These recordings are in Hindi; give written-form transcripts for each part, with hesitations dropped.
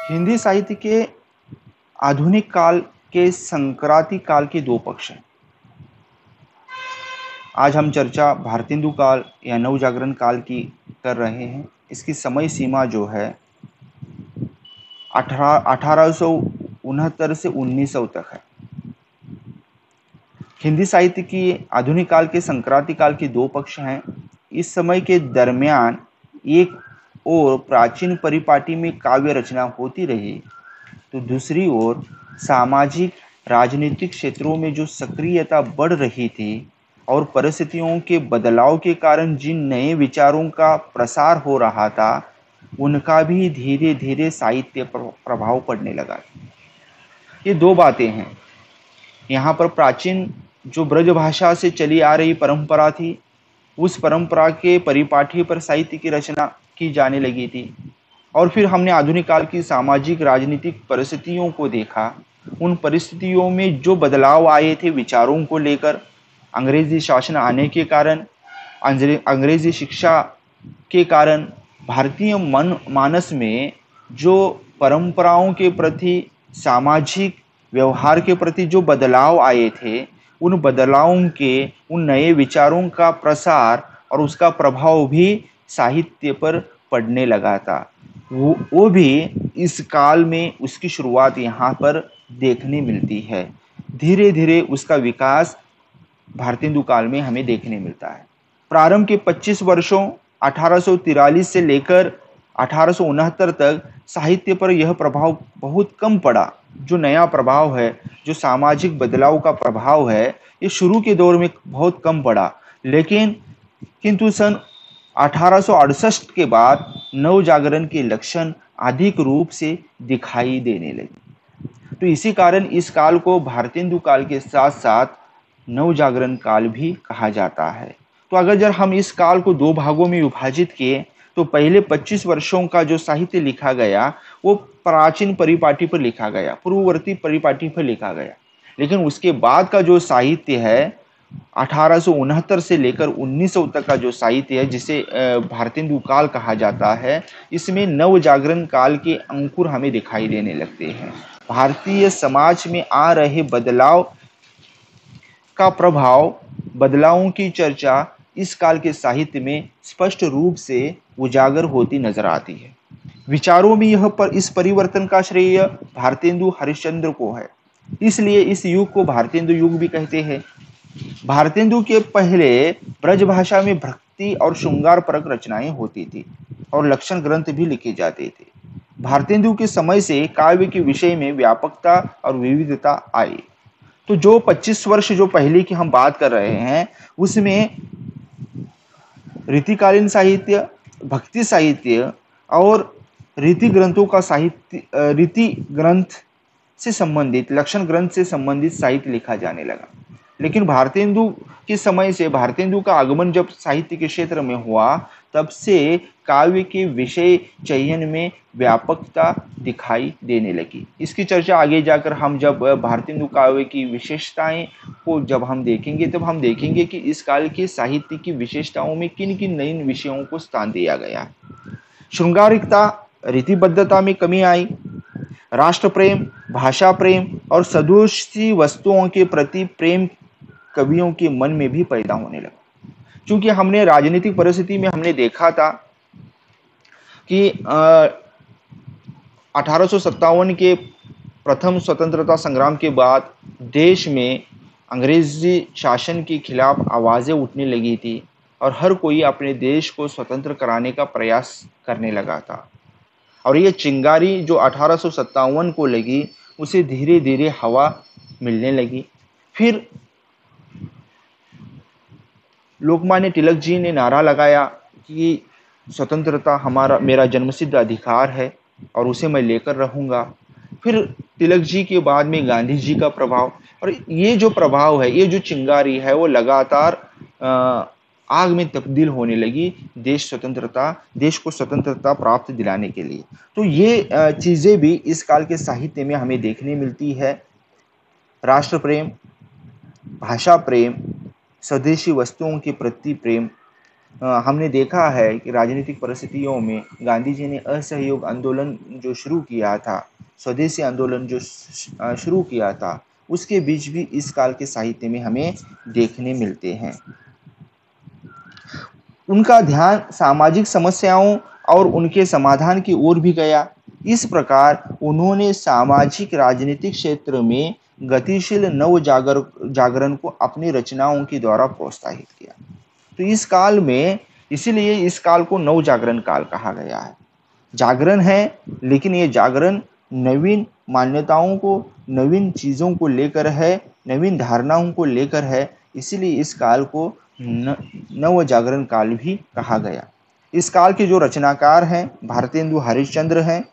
हिंदी साहित्य के आधुनिक काल के संक्रांति काल के दो पक्ष हैं। आज हम चर्चा भारतेंदु काल या नवजागरण काल की कर रहे हैं। इसकी समय सीमा जो है 1869 से 1900 तक है। हिंदी साहित्य की आधुनिक काल के संक्रांति काल के दो पक्ष हैं। इस समय के दरमियान एक ओर प्राचीन परिपाटी में काव्य रचना होती रही, तो दूसरी ओर सामाजिक राजनीतिक क्षेत्रों में जो सक्रियता बढ़ रही थी और परिस्थितियों के बदलाव के कारण जिन नए विचारों का प्रसार हो रहा था, उनका भी धीरे धीरे साहित्य पर प्रभाव पड़ने लगा। ये दो बातें हैं। यहाँ पर प्राचीन जो ब्रज भाषा से चली आ रही परंपरा थी, उस परंपरा के परिपाठी पर साहित्य की रचना की जाने लगी थी। और फिर हमने आधुनिक काल की सामाजिक राजनीतिक परिस्थितियों को देखा। उन परिस्थितियों में जो बदलाव आए थे विचारों को लेकर, अंग्रेजी शासन आने के कारण, अंग्रेजी शिक्षा के कारण भारतीय मन मानस में जो परंपराओं के प्रति, सामाजिक व्यवहार के प्रति जो बदलाव आए थे, उन बदलावों के, उन नए विचारों का प्रसार और उसका प्रभाव भी साहित्य पर पड़ने लगा था। वो भी इस काल में उसकी शुरुआत यहाँ पर देखने मिलती है। धीरे धीरे उसका विकास भारतेंदु काल में हमें देखने मिलता है। प्रारंभ के 25 वर्षों 1843 से लेकर 1869 तक साहित्य पर यह प्रभाव बहुत कम पड़ा। जो नया प्रभाव है, जो सामाजिक बदलाव का प्रभाव है, ये शुरू के दौर में बहुत कम पड़ा। लेकिन किंतु सन 1868 के बाद नवजागरण के लक्षण अधिक रूप से दिखाई देने लगे। तो इसी कारण इस काल को भारतेंदु काल के साथ साथ नवजागरण काल भी कहा जाता है। तो अगर जब हम इस काल को दो भागों में विभाजित किए, तो पहले 25 वर्षों का जो साहित्य लिखा गया वो प्राचीन परिपाटी पर लिखा गया, पूर्ववर्ती परिपाटी पर लिखा गया। लेकिन उसके बाद का जो साहित्य है 1869 से लेकर 1900 तक का जो साहित्य है, जिसे भारतेंदु काल कहा जाता है, इसमें नवजागरण काल के अंकुर हमें दिखाई देने लगते हैं। भारतीय समाज में आ रहे बदलाव का प्रभाव, बदलावों की चर्चा इस काल के साहित्य में स्पष्ट रूप से उजागर होती नजर आती है। विचारों में इस परिवर्तन का श्रेय भारतेंदु हरिश्चंद्र को है। इसलिए इस युग को भारतेंदु युग भी कहते हैं। भारतेंदु के पहले ब्रज भाषा में भक्ति और श्रृंगार परक रचनाएं होती थी और लक्षण ग्रंथ भी लिखे जाते थे। भारतेंदु के समय से काव्य के विषय में व्यापकता और विविधता आई। तो जो 25 वर्ष जो पहले की हम बात कर रहे हैं, उसमें रीतिकालीन साहित्य, भक्ति साहित्य और रीति ग्रंथों का साहित्य, रीति ग्रंथ से संबंधित, लक्षण ग्रंथ से संबंधित साहित्य लिखा जाने लगा। लेकिन भारतेंदु के समय से, भारतेंदु का आगमन जब साहित्य के क्षेत्र में हुआ, तब से काव्य के विषय चयन में व्यापकता दिखाई देने लगी। इसकी चर्चा आगे जाकर हम जब भारतेंदु काव्य की विशेषताएं को जब हम देखेंगे, तब हम देखेंगे कि इस काल के साहित्य की विशेषताओं में किन किन नई विषयों को स्थान दिया गया। श्रृंगारिकता, रीतिबद्धता में कमी आई। राष्ट्र प्रेम, भाषा प्रेम और सदृश वस्तुओं के प्रति प्रेम कवियों के मन में भी पैदा होने लगा। क्योंकि हमने राजनीतिक परिस्थिति में हमने देखा था कि 1857 के प्रथम स्वतंत्रता संग्राम के बाद देश में अंग्रेजी शासन के खिलाफ आवाज़ें उठने लगी थी और हर कोई अपने देश को स्वतंत्र कराने का प्रयास करने लगा था। और ये चिंगारी जो 1857 को लगी, उसे धीरे धीरे हवा मिलने लगी। फिर लोकमान्य तिलक जी ने नारा लगाया कि स्वतंत्रता हमारा, मेरा जन्मसिद्ध अधिकार है और उसे मैं लेकर रहूँगा। फिर तिलक जी के बाद में गांधी जी का प्रभाव, और ये जो प्रभाव है, ये जो चिंगारी है, वो लगातार आग में तब्दील होने लगी देश को स्वतंत्रता प्राप्त दिलाने के लिए। तो ये चीज़ें भी इस काल के साहित्य में हमें देखने मिलती है। राष्ट्र प्रेम, भाषा प्रेम, स्वदेशी वस्तुओं के प्रति प्रेम, हमने देखा है कि राजनीतिक परिस्थितियों में गांधी जी ने असहयोग आंदोलन जो शुरू किया था, स्वदेशी आंदोलन जो शुरू किया था, उसके बीच भी इस काल के साहित्य में हमें देखने मिलते हैं। उनका ध्यान सामाजिक समस्याओं और उनके समाधान की ओर भी गया। इस प्रकार उन्होंने सामाजिक राजनीतिक क्षेत्र में गतिशील नव जागरण को अपनी रचनाओं के द्वारा प्रोत्साहित किया। तो इस काल में, इसीलिए इस काल को नव जागरण काल कहा गया है। जागरण है, लेकिन ये जागरण नवीन मान्यताओं को, नवीन चीजों को लेकर है, नवीन धारणाओं को लेकर है। इसीलिए इस काल को नव जागरण काल भी कहा गया। इस काल के जो रचनाकार हैं, भारतेंदु हरिश्चंद्र हैं,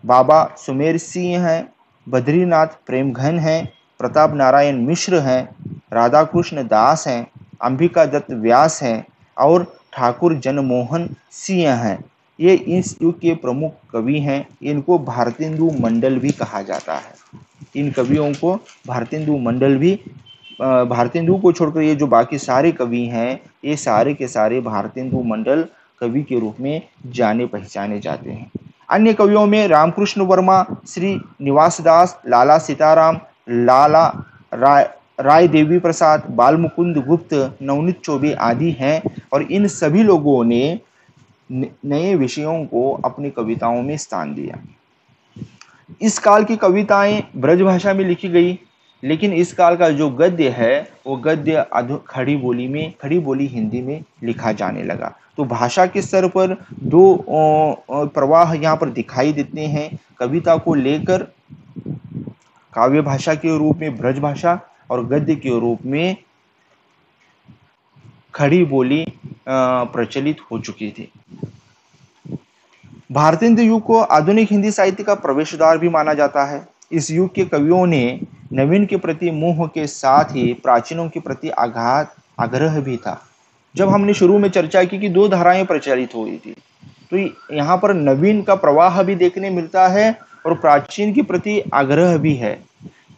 बाबा सुमेर सिंह हैं, बद्रीनाथ प्रेमघन हैं, प्रताप नारायण मिश्र हैं, राधा कृष्ण दास हैं, अंबिका दत्त व्यास हैं और ठाकुर जनमोहन सिंह हैं। ये इस युग के प्रमुख कवि हैं। इनको भारतेंदु मंडल भी कहा जाता है। इन कवियों को भारतेंदु मंडल भी, भारतेंदु को छोड़कर ये जो बाकी सारे कवि हैं, ये सारे के सारे भारतेंदु मंडल कवि के रूप में जाने पहचाने जाते हैं। अन्य कवियों में रामकृष्ण वर्मा, श्री निवास दास, लाला सीताराम, लाला राय देवी प्रसाद, बाल मुकुंद गुप्त, नवनीत चौबे आदि हैं। और इन सभी लोगों ने नए विषयों को अपनी कविताओं में स्थान दिया। इस काल की कविताएं ब्रजभाषा में लिखी गई, लेकिन इस काल का जो गद्य है वो गद्य खड़ी बोली में, खड़ी बोली हिंदी में लिखा जाने लगा। तो भाषा के स्तर पर दो प्रवाह यहाँ पर दिखाई देते हैं। कविता को लेकर काव्य भाषा के रूप में ब्रजभाषा और गद्य के रूप में खड़ी बोली प्रचलित हो चुकी थी। भारतेंदु युग को आधुनिक हिंदी साहित्य का प्रवेश द्वार भी माना जाता है। इस युग के कवियों ने नवीन के प्रति मोह के साथ ही प्राचीनों के प्रति आग्रह भी था। जब हमने शुरू में चर्चा की कि दो धाराएं प्रचलित हुई थी, तो यहाँ पर नवीन का प्रवाह भी देखने मिलता है और प्राचीन के प्रति आग्रह भी है।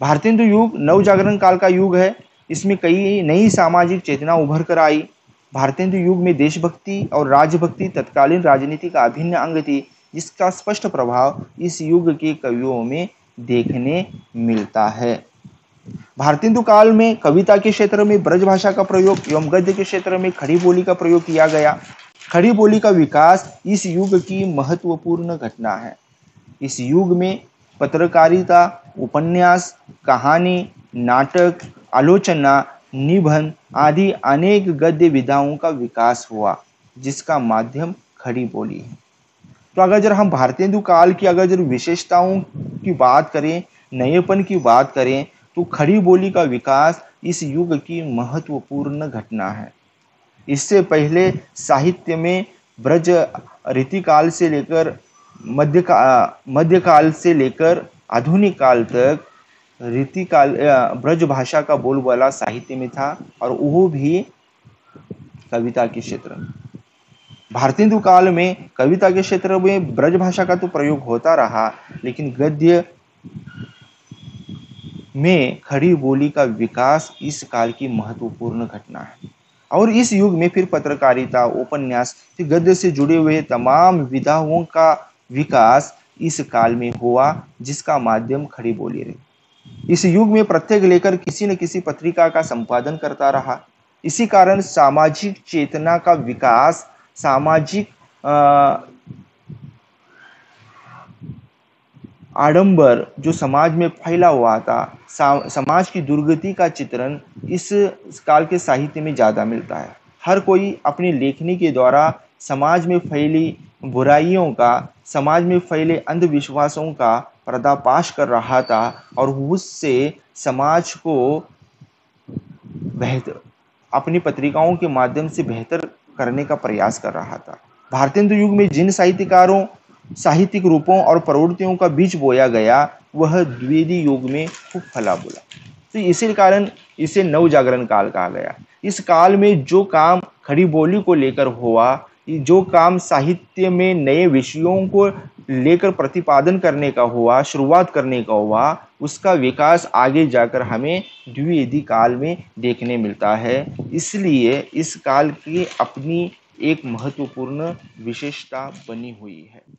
भारतेंदु युग नव जागरण काल का युग है। इसमें कई नई सामाजिक चेतना उभर कर आई। भारतेंदु युग में देशभक्ति और राजभक्ति तत्कालीन राजनीति का अभिन्न अंग थी, जिसका स्पष्ट प्रभाव इस युग के कवियों में देखने मिलता है। भारतेंदु काल में कविता के क्षेत्र में ब्रजभाषा का प्रयोग एवं गद्य के क्षेत्र में खड़ी बोली का प्रयोग किया गया। खड़ी बोली का विकास इस युग की महत्वपूर्ण घटना है। इस युग में पत्रकारिता, उपन्यास, कहानी, नाटक, आलोचना, निबंध आदि अनेक गद्य विधाओं का विकास हुआ, जिसका माध्यम खड़ी बोली है। तो अगर हम भारतेंदु काल की अगर विशेषताओं की बात करें, नएपन की बात करें, तो खड़ी बोली का विकास इस युग की महत्वपूर्ण घटना है। इससे पहले साहित्य में ब्रज रीतिकाल से लेकर मध्यकाल से लेकर आधुनिक काल तक रीतिकाल ब्रज भाषा का बोलबाला साहित्य में था, और वो भी कविता के क्षेत्र में। भारतेंदु काल में कविता के क्षेत्र में ब्रज भाषा का तो प्रयोग होता रहा, लेकिन गद्य में खड़ी बोली का विकास इस काल की महत्वपूर्ण घटना है। और इस युग में फिर पत्रकारिता, उपन्यास, गद्य से जुड़े हुए तमाम विधाओं का विकास इस काल में हुआ, जिसका माध्यम खड़ी बोली रही। इस युग में प्रत्येक लेखक किसी न किसी पत्रिका का संपादन करता रहा। इसी कारण सामाजिक चेतना का विकास, सामाजिक आडंबर जो समाज में फैला हुआ था, समाज की दुर्गति का चित्रण इस काल के साहित्य में ज़्यादा मिलता है। हर कोई अपनी लेखनी के द्वारा समाज में फैली बुराइयों का, समाज में फैले अंधविश्वासों का पर्दाफाश कर रहा था, और उससे समाज को बेहतर अपनी पत्रिकाओं के माध्यम से बेहतर करने का प्रयास कर रहा था। भारतेंदु युग में जिन साहित्यकारों, साहित्यिक रूपों और प्रवृत्तियों का बीज बोया गया, वह द्विवेदी युग में खूब फला बोला। तो इसी कारण इसे नव जागरण काल कहा गया। इस काल में जो काम खड़ी बोली को लेकर हुआ, जो काम साहित्य में नए विषयों को लेकर प्रतिपादन करने का हुआ, शुरुआत करने का हुआ, उसका विकास आगे जाकर हमें द्विवेदी काल में देखने मिलता है। इसलिए इस काल की अपनी एक महत्वपूर्ण विशेषता बनी हुई है।